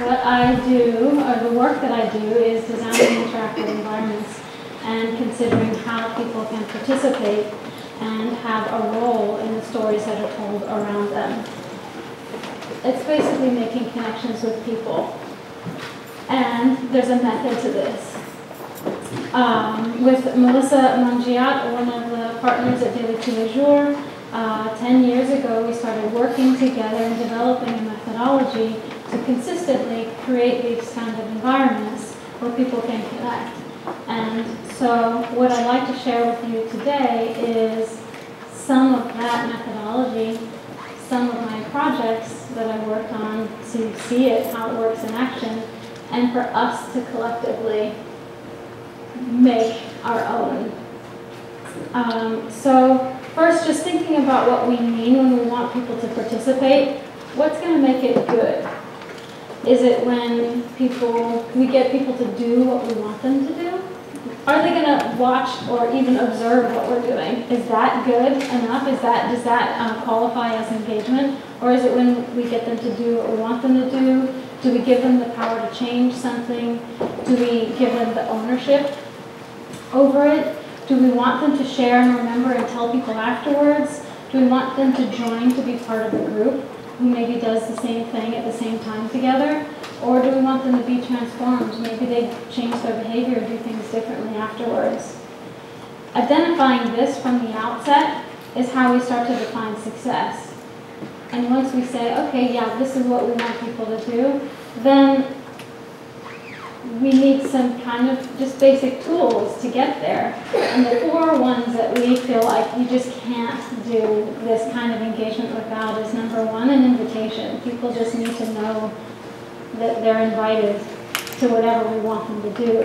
What I do, or the work that I do, is designing interactive environments and considering how people can participate and have a role in the stories that are told around them. It's basically making connections with people. And there's a method to this. With Melissa Mangiat, one of the partners at Daily Tous les Jours, 10 years ago we started working together and developing a methodology to consistently create these kinds of environments where people can connect. And so what I'd like to share with you today is some of that methodology, some of my projects that I worked on to see it, how it works in action, and for us to collectively make our own. So first, just thinking about what we mean when we want people to participate. What's going to make it good? Is it when we get people to do what we want them to do? Are they going to watch or even observe what we're doing? Is that good enough? Does that qualify as engagement? Or is it when we get them to do what we want them to do? Do we give them the power to change something? Do we give them the ownership over it? Do we want them to share and remember and tell people afterwards? Do we want them to join to be part of a group who maybe does the same thing at the same time together? Or do we want them to be transformed? Maybe they change their behavior and do things differently afterwards. Identifying this from the outset is how we start to define success. And once we say, okay, yeah, this is what we want people to do, then we need some kind of just basic tools to get there. And the 4 ones that we feel like you just can't do this kind of engagement without is number 1, an invitation. People just need to know that they're invited to whatever we want them to do.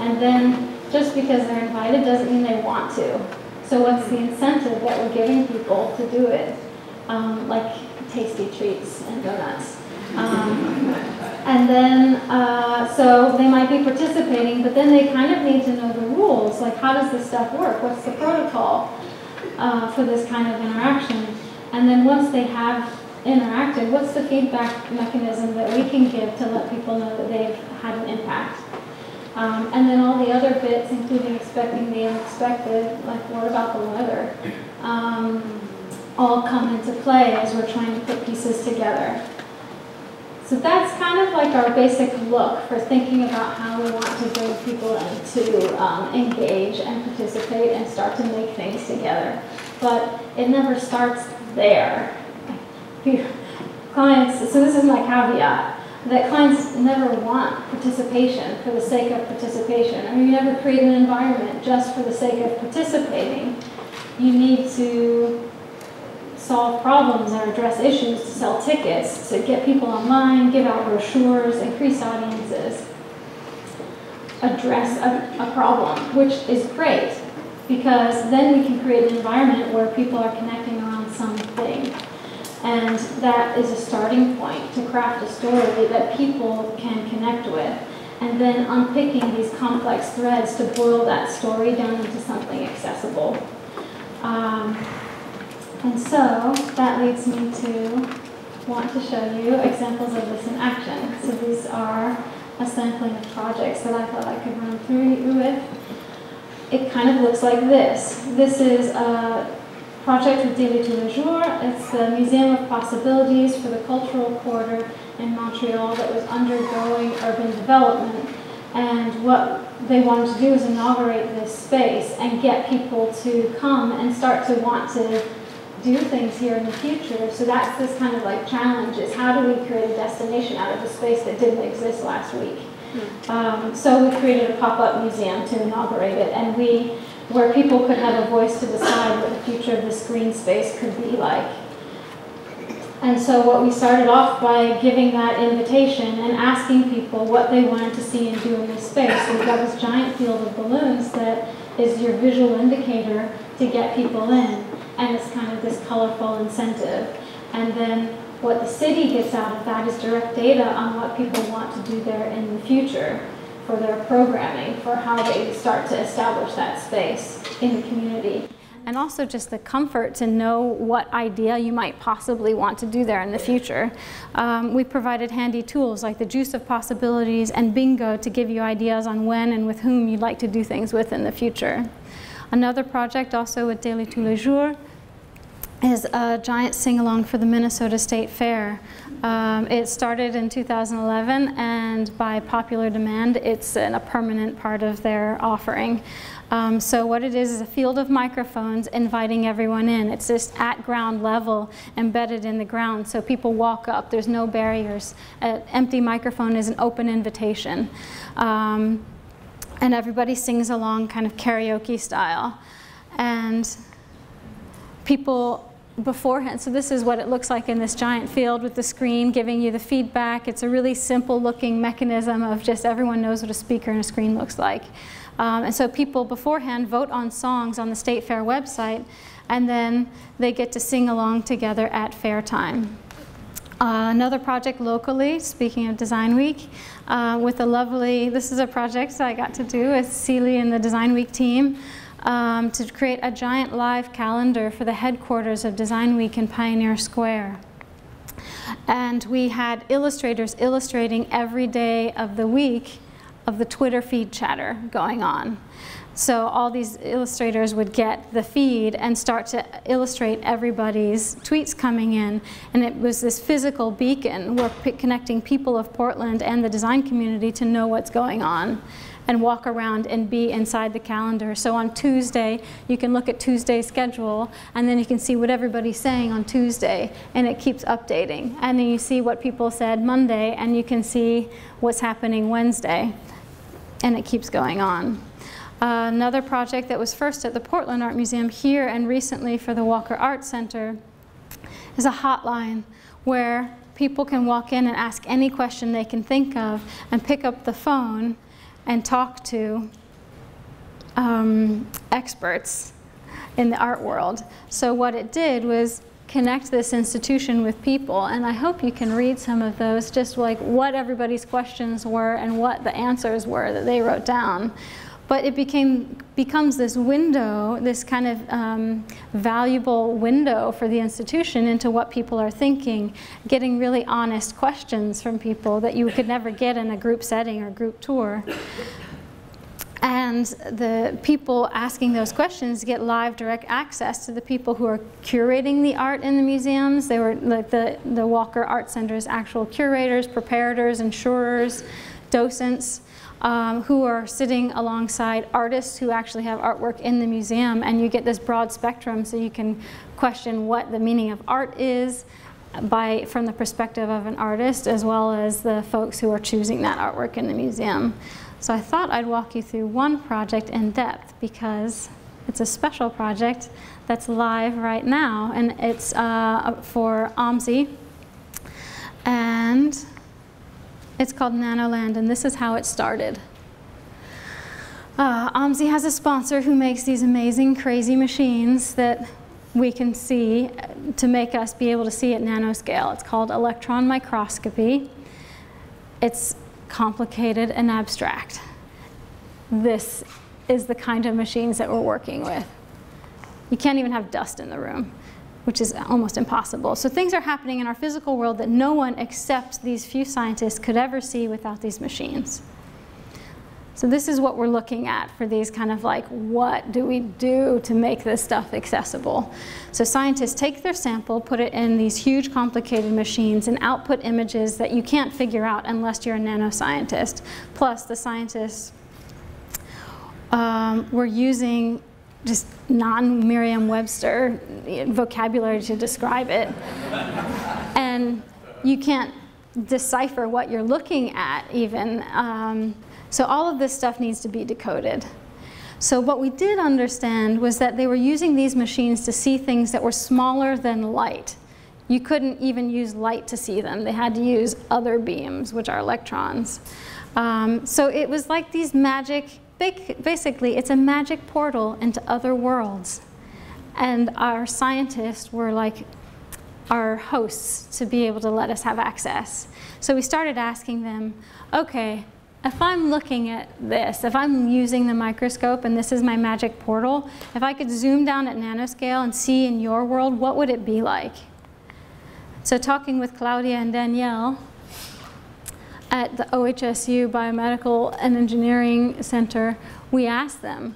And then just because they're invited doesn't mean they want to. So what's the incentive that we're giving people to do it? Like tasty treats and donuts. And then, so they might be participating, but then they kind of need to know the rules, like how does this stuff work? What's the protocol for this kind of interaction? And then once they have interacted, what's the feedback mechanism that we can give to let people know that they've had an impact? And then all the other bits, including expecting the unexpected, like what about the weather, all come into play as we're trying to put pieces together. So that's kind of like our basic look for thinking about how we want to bring people in to engage and participate and start to make things together. But it never starts there. Clients, so this is my caveat, that clients never want participation for the sake of participation. I mean, you never create an environment just for the sake of participating. You need to solve problems or address issues, to sell tickets, to get people online, give out brochures, increase audiences, address a problem, which is great because then we can create an environment where people are connecting around something. And that is a starting point to craft a story that people can connect with. And then unpicking these complex threads to boil that story down into something accessible. And so that leads me to want to show you examples of this in action. So these are a sampling of projects that I thought I could run through you with. It kind of looks like this. This is a project with Daily Tous les Jours. It's the Museum of Possibilities for the Cultural Quarter in Montreal that was undergoing urban development. And what they wanted to do is inaugurate this space and get people to come and start to want to do things here in the future. So that's this kind of like challenge, is how do we create a destination out of a space that didn't exist last week? So we created a pop-up museum to inaugurate it, and where people could have a voice to decide what the future of this green space could be like. And so what we started off by giving that invitation and asking people what they wanted to see and do in this space. So we've got this giant field of balloons that is your visual indicator to get people in. And it's kind of this colorful incentive. And then what the city gets out of that is direct data on what people want to do there in the future for their programming, for how they start to establish that space in the community. And also just the comfort to know what idea you might possibly want to do there in the future. We provided handy tools like the Juice of Possibilities and Bingo to give you ideas on when and with whom you'd like to do things with in the future. Another project also with Daily Tous les Jours is a giant sing-along for the Minnesota State Fair. It started in 2011, and by popular demand, it's a permanent part of their offering. So what it is a field of microphones inviting everyone in. It's just at ground level, embedded in the ground, so people walk up. There's no barriers. An empty microphone is an open invitation. And everybody sings along kind of karaoke style. And people beforehand, so this is what it looks like in this giant field with the screen giving you the feedback. It's a really simple looking mechanism of just everyone knows what a speaker and a screen looks like. And so people beforehand vote on songs on the State Fair website, and then they get to sing along together at fair time. Another project locally, speaking of Design Week, with a lovely, this is a project I got to do with Celie and the Design Week team. To create a giant live calendar for the headquarters of Design Week in Pioneer Square. And we had illustrators illustrating every day of the week of the Twitter feed chatter going on. So all these illustrators would get the feed and start to illustrate everybody's tweets coming in. And it was this physical beacon where connecting people of Portland and the design community to know what's going on and walk around and be inside the calendar. So on Tuesday, you can look at Tuesday's schedule, and then you can see what everybody's saying on Tuesday, and it keeps updating. And then you see what people said Monday, and you can see what's happening Wednesday, and it keeps going on. Another project that was first at the Portland Art Museum here and recently for the Walker Art Center is a hotline where people can walk in and ask any question they can think of and pick up the phone and talk to experts in the art world. So what it did was connect this institution with people, and I hope you can read some of those, just like what everybody's questions were and what the answers were that they wrote down. But it becomes this window, this kind of valuable window for the institution into what people are thinking, getting really honest questions from people that you could never get in a group setting or group tour. And the people asking those questions get live direct access to the people who are curating the art in the museums. They were like the Walker Art Center's actual curators, preparators, insurers, docents. Who are sitting alongside artists who actually have artwork in the museum, and you get this broad spectrum so you can question what the meaning of art is from the perspective of an artist, as well as the folks who are choosing that artwork in the museum. So I thought I'd walk you through one project in depth because it's a special project that's live right now, and it's for OMSI. And it's called Nano Land, and this is how it started. OMSI has a sponsor who makes these amazing, crazy machines that we can see to make us be able to see at nanoscale. It's called electron microscopy. It's complicated and abstract. This is the kind of machines that we're working with. You can't even have dust in the room, which is almost impossible. So things are happening in our physical world that no one except these few scientists could ever see without these machines. So this is what we're looking at for these kind of like, what do we do to make this stuff accessible? So scientists take their sample, put it in these huge complicated machines, and output images that you can't figure out unless you're a nanoscientist. Plus the scientists were using just non-Merriam-Webster vocabulary to describe it. And you can't decipher what you're looking at even. So all of this stuff needs to be decoded. So what we did understand was that they were using these machines to see things that were smaller than light you couldn't even use light to see them. They had to use other beams, which are electrons. So it was like these magic, basically it's a magic portal into other worlds. And our scientists were like our hosts to be able to let us have access. So we started asking them, okay, if I'm looking at this, if I'm using the microscope and this is my magic portal, if I could zoom down at nanoscale and see in your world, what would it be like? So talking with Claudia and Danielle at the OHSU Biomedical and Engineering Center, we asked them,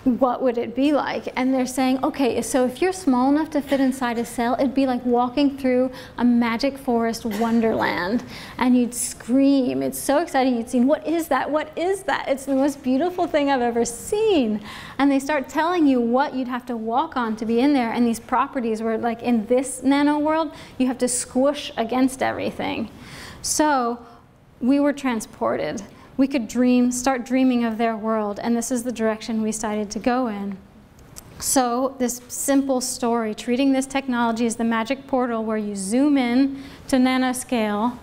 what would it be like? And they're saying, okay, so if you're small enough to fit inside a cell, it'd be like walking through a magic forest wonderland. And you'd scream. It's so exciting. You'd see, what is that? What is that? It's the most beautiful thing I've ever seen. And they start telling you what you'd have to walk on to be in there. And these properties were like, in this nano world, you have to squish against everything. So we were transported. We could start dreaming of their world, and this is the direction we decided to go in. So this simple story, treating this technology as the magic portal where you zoom in to nanoscale,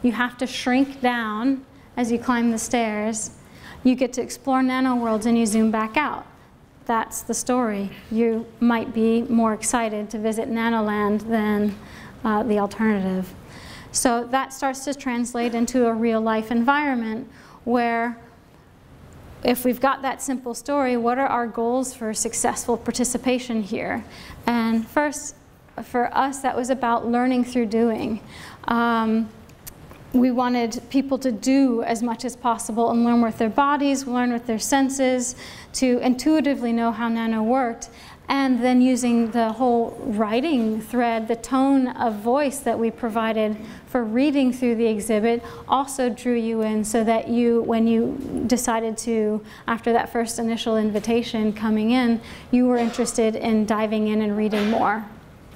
you have to shrink down as you climb the stairs, you get to explore nano worlds and you zoom back out. That's the story. You might be more excited to visit Nano Land than the alternative. So that starts to translate into a real life environment where if we've got that simple story, what are our goals for successful participation here? And first, for us, that was about learning through doing. We wanted people to do as much as possible and learn with their bodies, learn with their senses, to intuitively know how nano worked. And then using the whole writing thread, the tone of voice that we provided for reading through the exhibit also drew you in so that you, when you decided to, after that first initial invitation coming in, you were interested in diving in and reading more.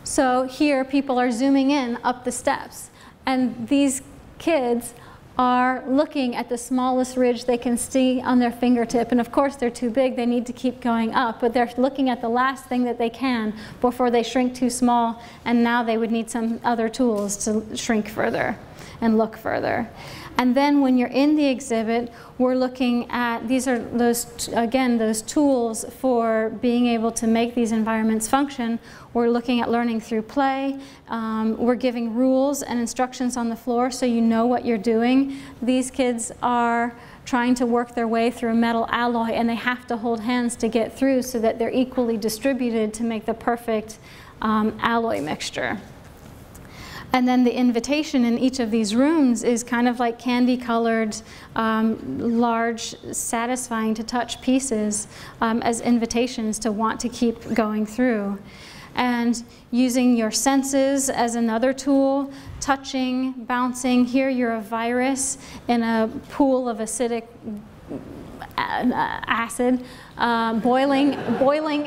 So here people are zooming in up the steps, and these kids are looking at the smallest ridge they can see on their fingertip. And of course they're too big, they need to keep going up, but they're looking at the last thing that they can before they shrink too small, and now they would need some other tools to shrink further and look further. And then when you're in the exhibit, we're looking at, these are those, again, those tools for being able to make these environments function. We're looking at learning through play. We're giving rules and instructions on the floor so you know what you're doing. These kids are trying to work their way through a metal alloy, and they have to hold hands to get through so that they're equally distributed to make the perfect alloy mixture. And then the invitation in each of these rooms is kind of like candy-colored, large, satisfying to touch pieces as invitations to want to keep going through. And using your senses as another tool, touching, bouncing. Here you're a virus in a pool of acidic acid, boiling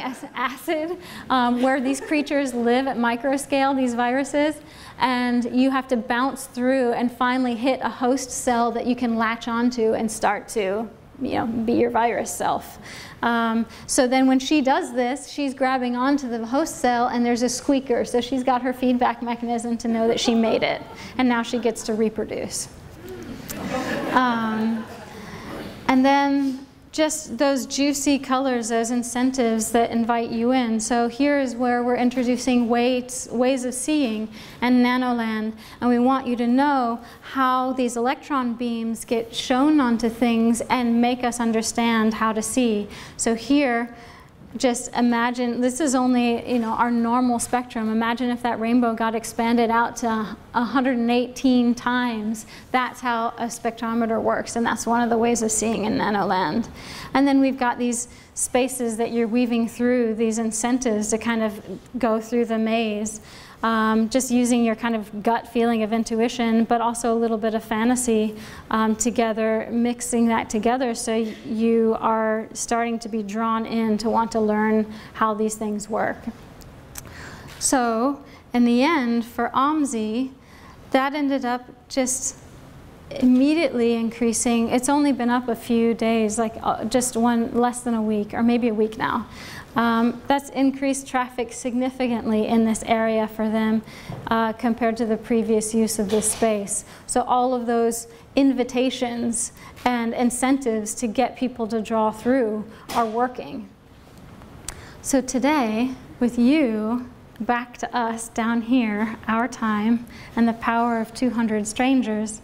acid, where these creatures live at microscale, these viruses, and you have to bounce through and finally hit a host cell that you can latch onto and start to, you know, be your virus self. So then when she does this, she's grabbing onto the host cell and there's a squeaker, so she's got her feedback mechanism to know that she made it, and now she gets to reproduce. And then just those juicy colors, those incentives that invite you in. So here is where we're introducing ways of seeing and Nano Land. And we want you to know how these electron beams get shown onto things and make us understand how to see. So here, just imagine, this is only, you know, our normal spectrum. Imagine if that rainbow got expanded out to 118 times. That's how a spectrometer works, and that's one of the ways of seeing in Nano Land. And then we've got these spaces that you're weaving through, these incentives to kind of go through the maze. Just using your kind of gut feeling of intuition, but also a little bit of fantasy together, mixing that together so you are starting to be drawn in to want to learn how these things work. So in the end, for OMSI, that ended up just immediately increasing. It's only been up a few days, like just less than a week, or maybe a week now. That's increased traffic significantly in this area for them compared to the previous use of this space. So all of those invitations and incentives to get people to draw through are working. So today, with you, back to us down here, our time, and the power of 200 strangers,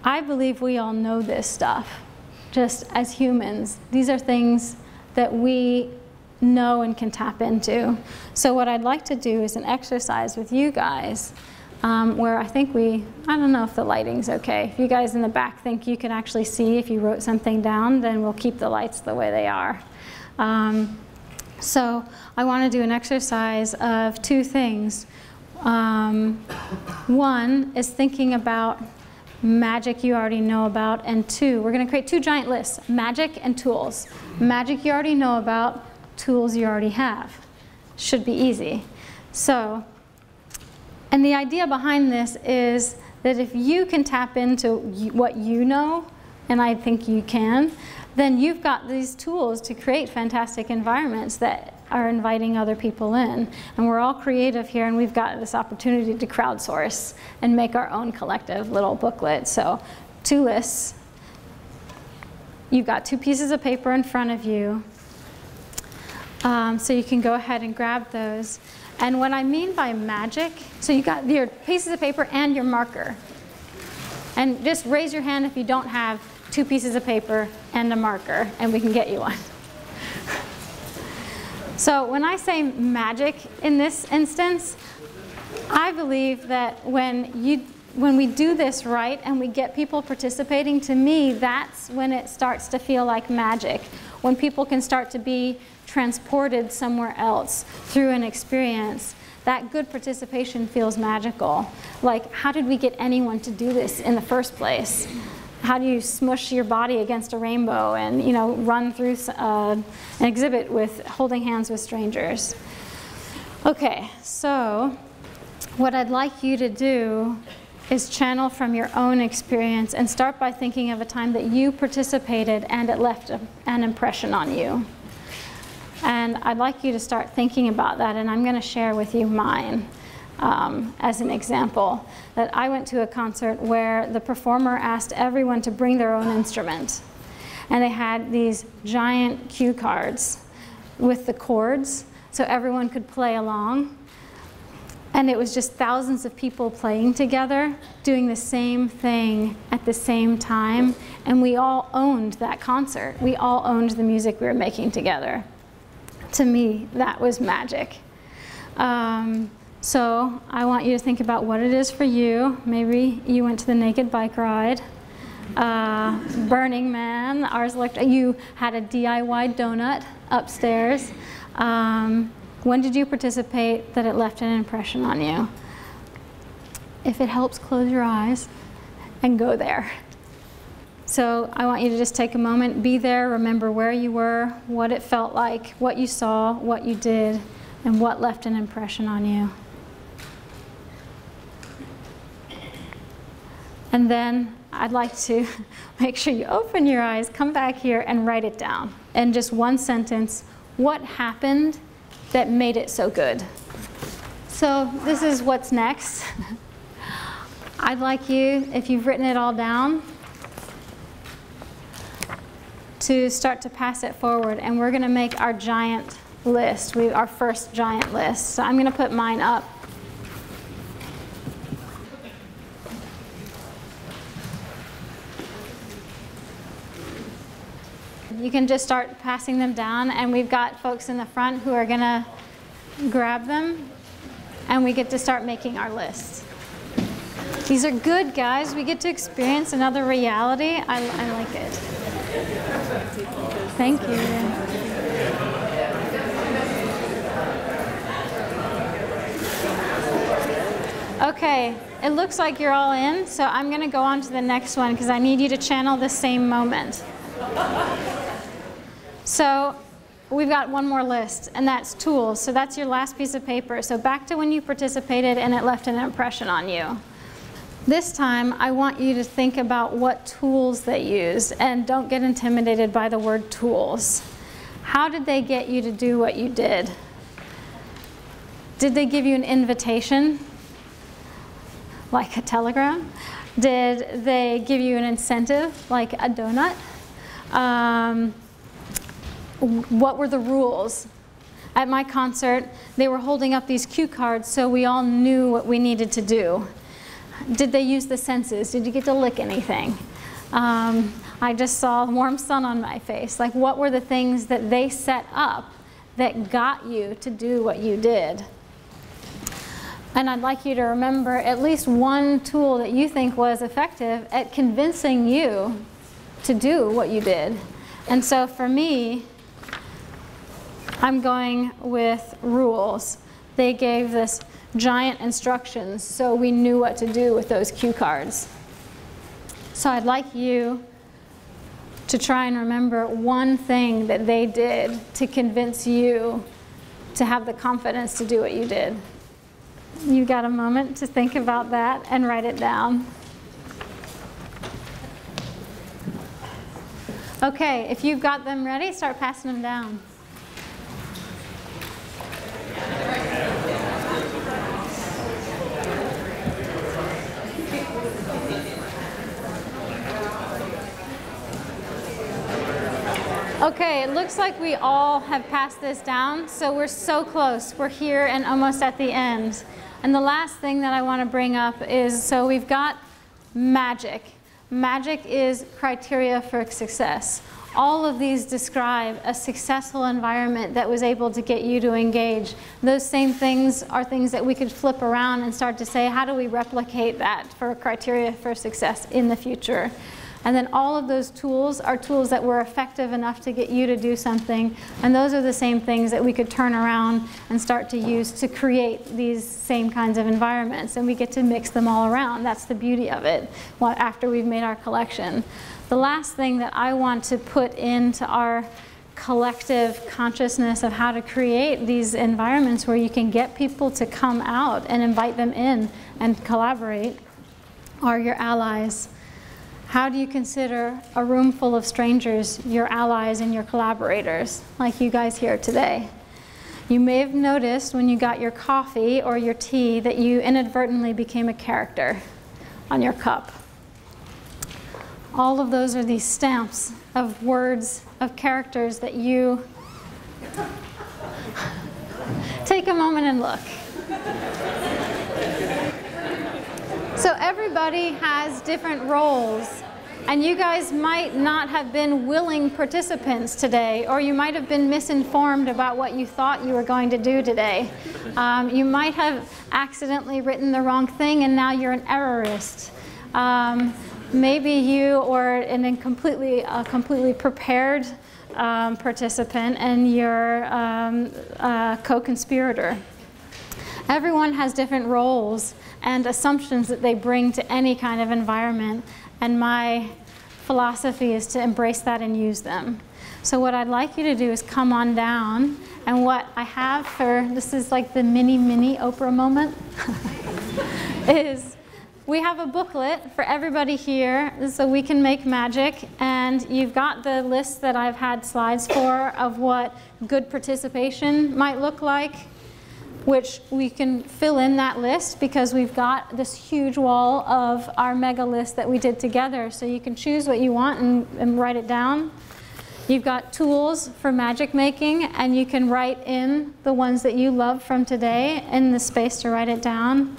I believe we all know this stuff, just as humans. These are things that we know and can tap into. So what I'd like to do is an exercise with you guys where I think I don't know if the lighting's okay. If you guys in the back think you can actually see if you wrote something down, then we'll keep the lights the way they are. So I want to do an exercise of two things. One is thinking about magic you already know about, and two, we're going to create two giant lists, magic and tools. Magic you already know about, tools you already have. Should be easy. So, and the idea behind this is that if you can tap into what you know, and I think you can, then you've got these tools to create fantastic environments that are inviting other people in. And we're all creative here, and we've got this opportunity to crowdsource and make our own collective little booklet. So, two lists. You've got two pieces of paper in front of you. So you can go ahead and grab those. And what I mean by magic, so you got your pieces of paper and your marker. And just raise your hand if you don't have two pieces of paper and a marker, and we can get you one. So when I say magic in this instance, I believe that when we do this right and we get people participating, to me, that's when it starts to feel like magic. When people can start to be transported somewhere else through an experience, that good participation feels magical. Like, how did we get anyone to do this in the first place? How do you smush your body against a rainbow and, you know, run through an exhibit with holding hands with strangers? Okay, so what I'd like you to do is channel from your own experience and start by thinking of a time that you participated and it left an impression on you. And I'd like you to start thinking about that, and I'm going to share with you mine as an example. That I went to a concert where the performer asked everyone to bring their own instrument. And they had these giant cue cards with the chords so everyone could play along. And it was just thousands of people playing together, doing the same thing at the same time. And we all owned that concert. We all owned the music we were making together. To me, that was magic. So I want you to think about what it is for you. Maybe you went to the Naked Bike Ride, Burning Man. Ours looked. You had a DIY donut upstairs. When did you participate that it left an impression on you? If it helps, close your eyes and go there. So I want you to just take a moment, be there, remember where you were, what it felt like, what you saw, what you did, and what left an impression on you. And then I'd like to make sure you open your eyes, come back here, and write it down. In just one sentence, what happened that made it so good? So this is what's next. I'd like you, if you've written it all down, to start to pass it forward, and we're going to make our giant list, our first giant list. So I'm going to put mine up. You can just start passing them down, and we've got folks in the front who are going to grab them, and we get to start making our lists. These are good, guys. We get to experience another reality. I like it. Thank you. Okay, it looks like you're all in, so I'm going to go on to the next one because I need you to channel the same moment. So we've got one more list, and that's tools. So that's your last piece of paper. So back to when you participated and it left an impression on you. This time, I want you to think about what tools they used, and don't get intimidated by the word tools. How did they get you to do what you did? Did they give you an invitation, like a telegram? Did they give you an incentive, like a donut? What were the rules? At my concert, they were holding up these cue cards so we all knew what we needed to do. Did they use the senses? Did you get to lick anything? I just saw warm sun on my face. Like, what were the things that they set up that got you to do what you did? And I'd like you to remember at least one tool that you think was effective at convincing you to do what you did. And so for me, I'm going with rules. They gave this giant instructions so we knew what to do with those cue cards. So I'd like you to try and remember one thing that they did to convince you to have the confidence to do what you did. You got a moment to think about that and write it down. Okay, if you've got them ready, start passing them down. Okay, it looks like we all have passed this down, so we're so close. We're here and almost at the end. And the last thing that I want to bring up is, so we've got magic. Magic is criteria for success. All of these describe a successful environment that was able to get you to engage. Those same things are things that we could flip around and start to say, how do we replicate that for criteria for success in the future? And then all of those tools are tools that were effective enough to get you to do something. And those are the same things that we could turn around and start to use to create these same kinds of environments. And we get to mix them all around. That's the beauty of it after we've made our collection. The last thing that I want to put into our collective consciousness of how to create these environments where you can get people to come out and invite them in and collaborate are your allies. How do you consider a room full of strangers your allies and your collaborators, like you guys here today? You may have noticed when you got your coffee or your tea that you inadvertently became a character on your cup. All of those are these stamps of words, of characters that you take a moment and look. So everybody has different roles, and you guys might not have been willing participants today, or you might have been misinformed about what you thought you were going to do today. You might have accidentally written the wrong thing and now you're an errorist. Maybe you are a completely prepared participant and you're a co-conspirator. Everyone has different roles and assumptions that they bring to any kind of environment, and my philosophy is to embrace that and use them. So what I'd like you to do is come on down, and what I have for, this is like the mini Oprah moment, is we have a booklet for everybody here so we can make magic, and you've got the list that I've had slides for of what good participation might look like, which we can fill in that list because we've got this huge wall of our mega list that we did together. So you can choose what you want and write it down. You've got tools for magic making, and you can write in the ones that you love from today in the space to write it down.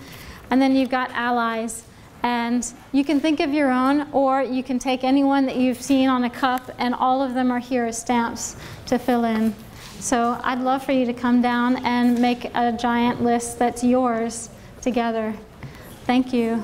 And then you've got allies, and you can think of your own, or you can take anyone that you've seen on a cup, and all of them are here as stamps to fill in. So I'd love for you to come down and make a giant list that's yours together. Thank you.